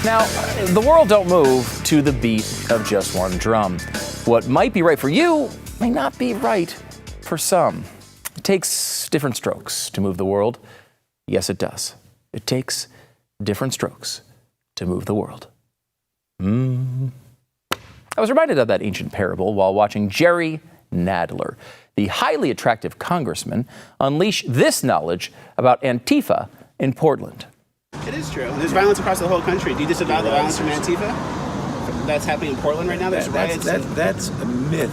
Now, the world don't move to the beat of just one drum. What might be right for you may not be right for some. It takes different strokes to move the world. Yes, it does. It takes different strokes to move the world. I was reminded of that ancient parable while watching Jerry Nadler, the highly attractive congressman, unleash this knowledge about Antifa in Portland. It is true. There's violence across the whole country. Do you disavow the violence from Antifa that's happening in Portland right now? There's riots. That's a myth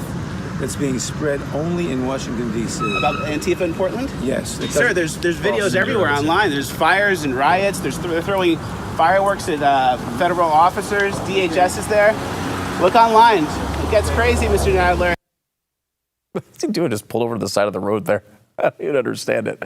that's being spread only in Washington, D.C. About Antifa in Portland? Yes. Sir, there's videos everywhere online. There's fires and riots. They're throwing fireworks at federal officers. DHS is there. Look online. It gets crazy, Mr. Nadler. What's he doing? Just pulled over to the side of the road there. I don't even understand it.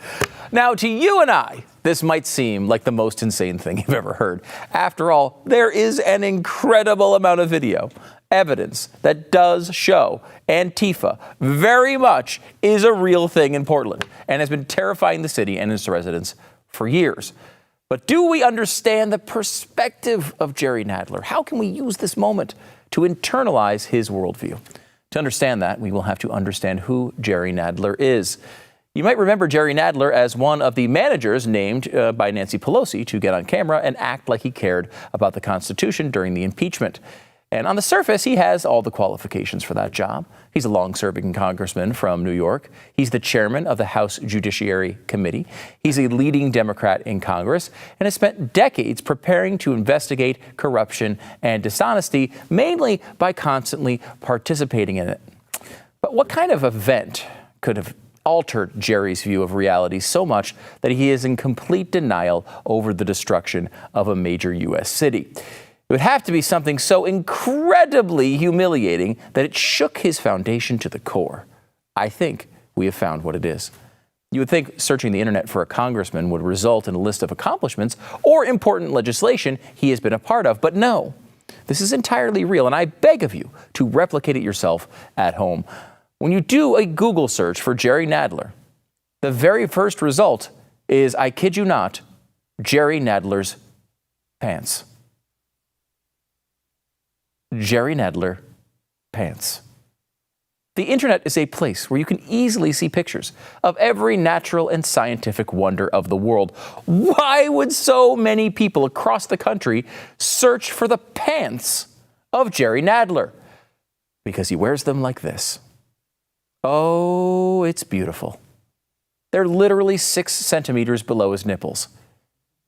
Now, to you and I, this might seem like the most insane thing you've ever heard. After all, there is an incredible amount of video, evidence that does show Antifa very much is a real thing in Portland and has been terrifying the city and its residents for years. But do we understand the perspective of Jerry Nadler? How can we use this moment to internalize his worldview? To understand that, we will have to understand who Jerry Nadler is. You might remember Jerry Nadler as one of the managers named by Nancy Pelosi to get on camera and act like he cared about the Constitution during the impeachment. And on the surface, he has all the qualifications for that job. He's a long-serving congressman from New York. He's the chairman of the House Judiciary Committee. He's a leading Democrat in Congress and has spent decades preparing to investigate corruption and dishonesty, mainly by constantly participating in it. But what kind of event could have altered Jerry's view of reality so much that he is in complete denial over the destruction of a major U.S. city? It would have to be something so incredibly humiliating that it shook his foundation to the core. I think we have found what it is. You would think searching the internet for a congressman would result in a list of accomplishments or important legislation he has been a part of, but no. This is entirely real, and I beg of you to replicate it yourself at home. When you do a Google search for Jerry Nadler, the very first result is, I kid you not, Jerry Nadler's pants. Jerry Nadler pants. The internet is a place where you can easily see pictures of every natural and scientific wonder of the world. Why would so many people across the country search for the pants of Jerry Nadler? Because he wears them like this. Oh, it's beautiful. They're literally 6 centimeters below his nipples.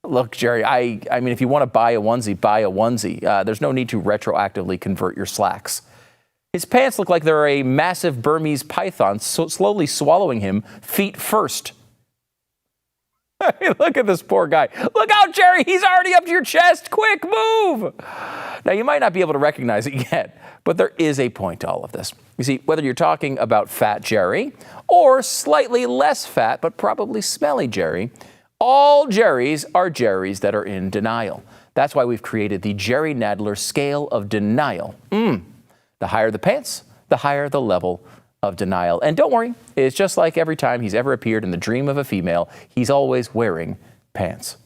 Look, Jerry, I mean, if you want to buy a onesie, buy a onesie. There's no need to retroactively convert your slacks. His pants look like they're a massive Burmese python slowly swallowing him feet first. Look at this poor guy. Look out, Jerry. He's already up to your chest. Quick, move. Now, you might not be able to recognize it yet, but there is a point to all of this. You see, whether you're talking about fat Jerry or slightly less fat but probably smelly Jerry, all Jerrys are Jerrys that are in denial. That's why we've created the Jerry Nadler scale of denial. The higher the pants, the higher the level of denial. And don't worry, it's just like every time he's ever appeared in the dream of a female, he's always wearing pants.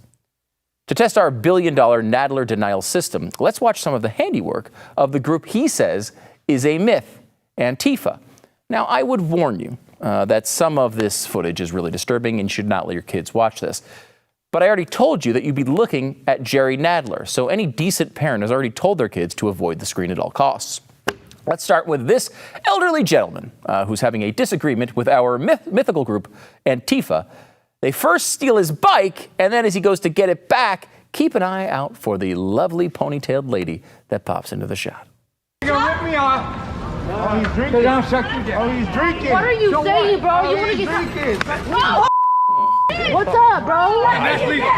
To test our billion-dollar Nadler denial system, let's watch some of the handiwork of the group he says is a myth, Antifa. Now, I would warn you that some of this footage is really disturbing and you should not let your kids watch this. But I already told you that you'd be looking at Jerry Nadler, so any decent parent has already told their kids to avoid the screen at all costs. Let's start with this elderly gentleman who's having a disagreement with our mythical group, Antifa. They first steal his bike, and then as he goes to get it back, keep an eye out for the lovely ponytailed lady that pops into the shot. You're gonna rip me off. Oh, he's drinking. Oh, he's drinking. What are you saying, bro? Oh, You want to he's get drinking. What's up, bro? That's legal.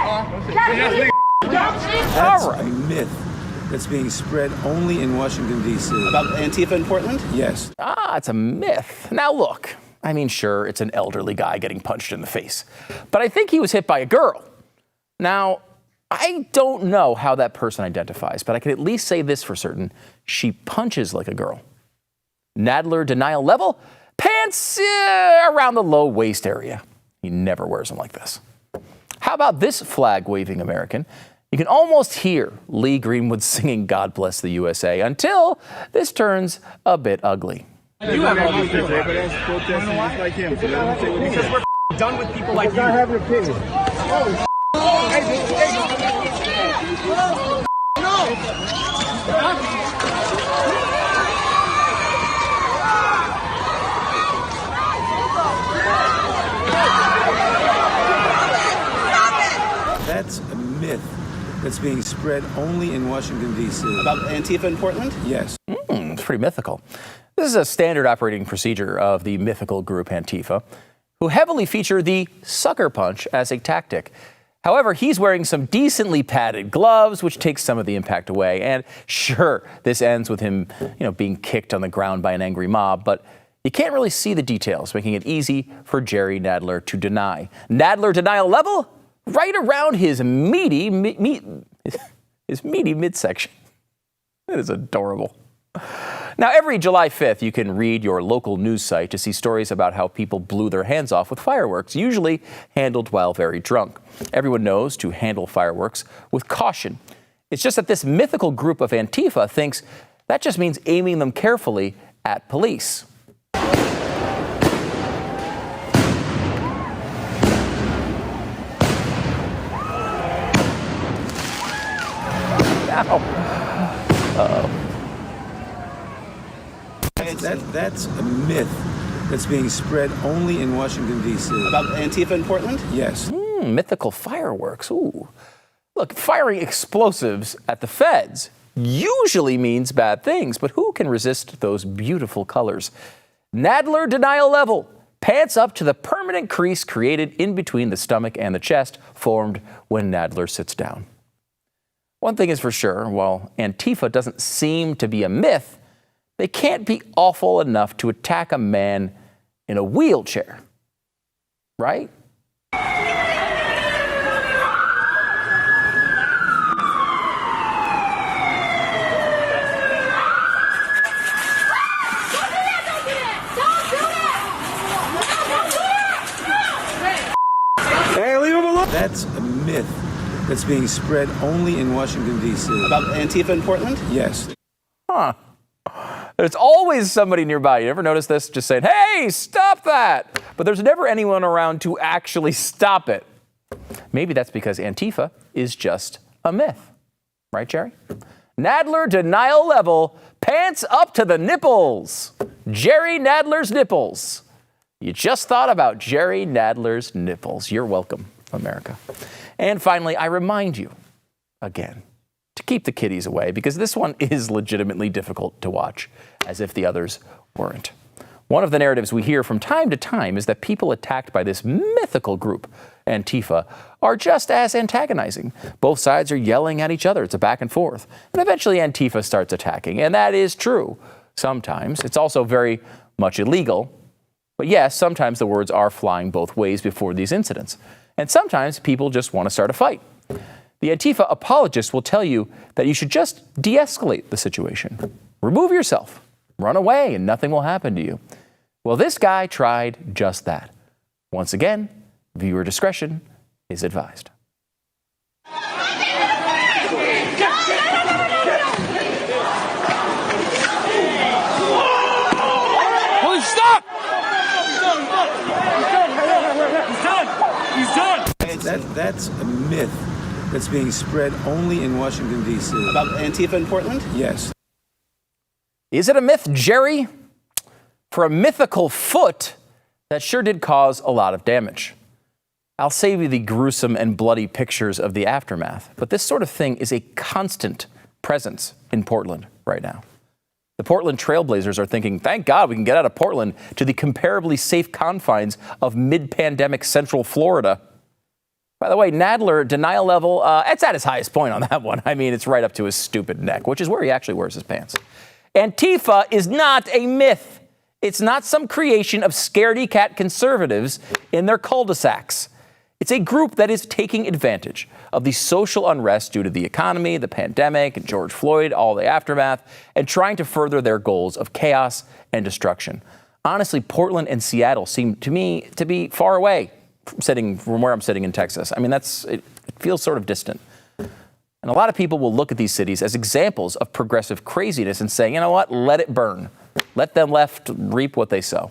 That's legal. That's a myth that's being spread only in Washington, D.C. About Antifa in Portland? Yes. It's a myth. Now look, I mean, sure, it's an elderly guy getting punched in the face, but I think he was hit by a girl. Now, I don't know how that person identifies, but I can at least say this for certain. She punches like a girl. Nadler denial level? Pants around the low waist area. He never wears them like this. How about this flag-waving American? You can almost hear Lee Greenwood singing God Bless the USA until this turns a bit ugly. You have all these people. Everybody else protesting just like him. So because we're done with people like you. I have an opinion. That's a myth that's being spread only in Washington, D.C. About Antifa in Portland? Yes. It's pretty mythical. This is a standard operating procedure of the mythical group Antifa, who heavily feature the sucker punch as a tactic. However, he's wearing some decently padded gloves, which takes some of the impact away. And sure, this ends with him, being kicked on the ground by an angry mob, but you can't really see the details, making it easy for Jerry Nadler to deny. Nadler denial level? Right around his meaty midsection. That is adorable. Now, every July 5th, you can read your local news site to see stories about how people blew their hands off with fireworks, usually handled while very drunk. Everyone knows to handle fireworks with caution. It's just that this mythical group of Antifa thinks that just means aiming them carefully at police. That's a myth that's being spread only in Washington, D.C. About Antifa in Portland? Yes. Mythical fireworks. Ooh. Look, firing explosives at the feds usually means bad things, but who can resist those beautiful colors? Nadler denial level. Pants up to the permanent crease created in between the stomach and the chest, formed when Nadler sits down. One thing is for sure, while Antifa doesn't seem to be a myth, they can't be awful enough to attack a man in a wheelchair, right? Hey, leave him alone. That's a myth that's being spread only in Washington, D.C. About Antifa in Portland? Yes. Huh. There's always somebody nearby. You ever notice this? Just saying, hey, stop that. But there's never anyone around to actually stop it. Maybe that's because Antifa is just a myth. Right, Jerry? Nadler denial level, pants up to the nipples. Jerry Nadler's nipples. You just thought about Jerry Nadler's nipples. You're welcome, America. And finally, I remind you again to keep the kiddies away, because this one is legitimately difficult to watch, as if the others weren't. One of the narratives we hear from time to time is that people attacked by this mythical group, Antifa, are just as antagonizing. Both sides are yelling at each other. It's a back and forth. And eventually Antifa starts attacking, and that is true. Sometimes. It's also very much illegal. But yes, sometimes the words are flying both ways before these incidents. And sometimes people just want to start a fight. The Antifa apologists will tell you that you should just de-escalate the situation. Remove yourself, run away, and nothing will happen to you. Well, this guy tried just that. Once again, viewer discretion is advised. Holy stop! He's done! That's a myth that's being spread only in Washington, D.C. About Antifa in Portland? Yes. Is it a myth, Jerry? For a mythical foot, that sure did cause a lot of damage. I'll save you the gruesome and bloody pictures of the aftermath, but this sort of thing is a constant presence in Portland right now. The Portland Trailblazers are thinking, thank God we can get out of Portland to the comparably safe confines of mid-pandemic Central Florida. By the way, Nadler, denial level, it's at his highest point on that one. I mean, it's right up to his stupid neck, which is where he actually wears his pants. Antifa is not a myth. It's not some creation of scaredy-cat conservatives in their cul-de-sacs. It's a group that is taking advantage of the social unrest due to the economy, the pandemic, and George Floyd, all the aftermath, and trying to further their goals of chaos and destruction. Honestly, Portland and Seattle seem to me to be far away from where I'm sitting in Texas. I mean, it feels sort of distant. And a lot of people will look at these cities as examples of progressive craziness and say, you know what, let it burn. Let them left reap what they sow.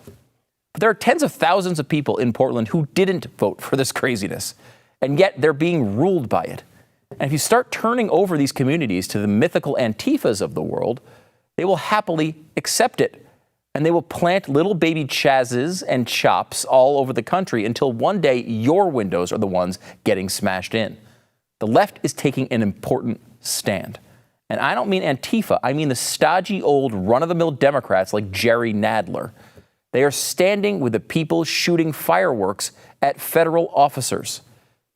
But there are tens of thousands of people in Portland who didn't vote for this craziness, and yet they're being ruled by it. And if you start turning over these communities to the mythical Antifas of the world, they will happily accept it. And they will plant little baby Chazes and Chops all over the country until one day your windows are the ones getting smashed in. The left is taking an important stand. And I don't mean Antifa, I mean the stodgy old run-of-the-mill Democrats like Jerry Nadler. They are standing with the people shooting fireworks at federal officers.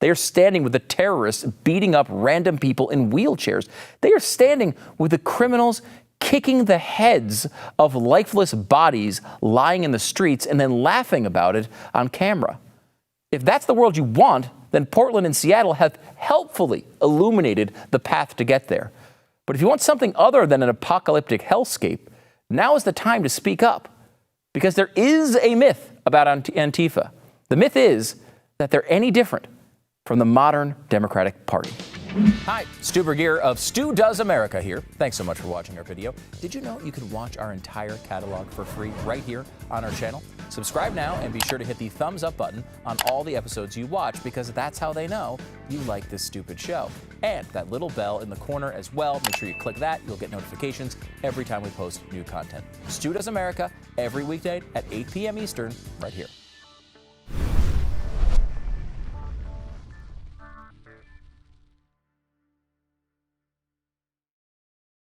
They are standing with the terrorists beating up random people in wheelchairs. They are standing with the criminals kicking the heads of lifeless bodies lying in the streets and then laughing about it on camera. If that's the world you want, then Portland and Seattle have helpfully illuminated the path to get there. But if you want something other than an apocalyptic hellscape, now is the time to speak up. Because there is a myth about Antifa. The myth is that they're any different from the modern Democratic Party. Hi, Stu Bergier of Stu Does America here. Thanks so much for watching our video. Did you know you can watch our entire catalog for free right here on our channel? Subscribe now and be sure to hit the thumbs up button on all the episodes you watch, because that's how they know you like this stupid show. And that little bell in the corner as well. Make sure you click that. You'll get notifications every time we post new content. Stu Does America every weekday at 8 p.m. Eastern right here.